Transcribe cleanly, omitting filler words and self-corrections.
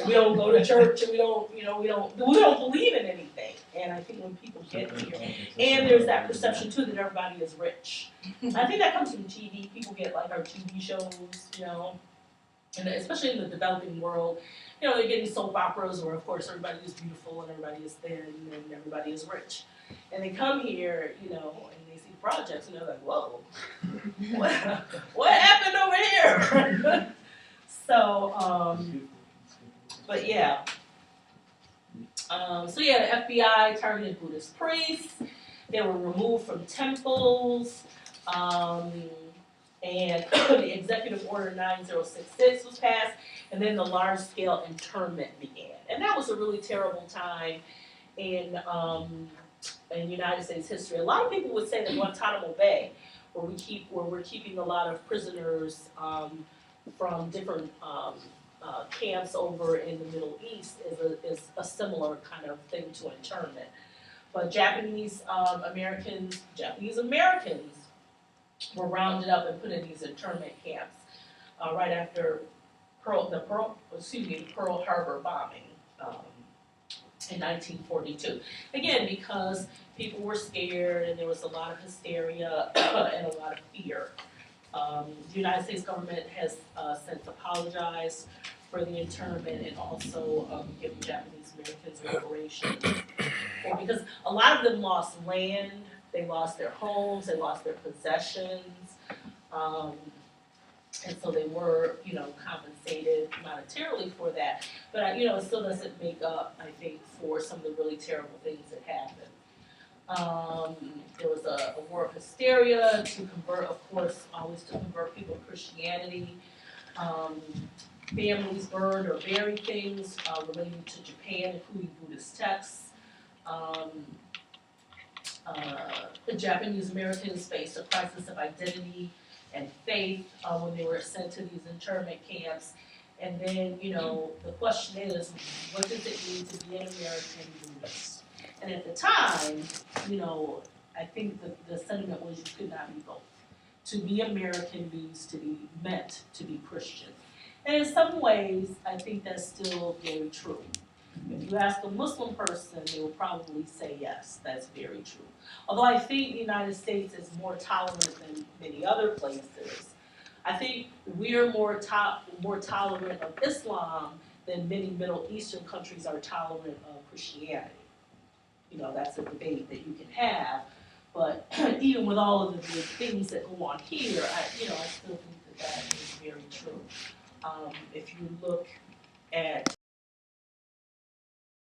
We don't go to church, and we don't believe in anything. And I think when people get here, and there's that perception too that everybody is rich. I think that comes from TV. People get like our TV shows, and especially in the developing world, they're getting soap operas where, of course, everybody is beautiful and everybody is thin and everybody is rich. And they come here, and they see projects and they're like, whoa, what happened over here? So, but yeah. So yeah, the FBI targeted Buddhist priests. They were removed from temples. And the Executive Order 9066 was passed, and then the large-scale internment began. And that was a really terrible time in United States history. A lot of people would say that Guantanamo Bay, where we're keeping a lot of prisoners from different camps over in the Middle East, is a similar kind of thing to internment. But Japanese Americans were rounded up and put in these internment camps right after the Pearl Harbor bombing in 1942. Again, because people were scared and there was a lot of hysteria and a lot of fear. The United States government has since apologized for the internment and also given Japanese Americans reparations. Because a lot of them lost land, they lost their homes, they lost their possessions, and so they were, compensated monetarily for that. But it still doesn't make up, I think, for some of the really terrible things that happened. There was a war of hysteria to convert, of course, always to convert people to Christianity. Families burned or buried things relating to Japan, including Buddhist texts. The Japanese Americans faced a crisis of identity and faith when they were sent to these internment camps. And then, the question is, what does it mean to be an American Buddhist? And at the time, I think the sentiment was you could not be both. To be American meant to be Christian. And in some ways, I think that's still very true. If you ask a Muslim person, they will probably say yes, that's very true. Although I think the United States is more tolerant than many other places. I think we're more tolerant of Islam than many Middle Eastern countries are tolerant of Christianity. That's a debate that you can have. But even with all of the things that go on here, I still think that is very true. If you look at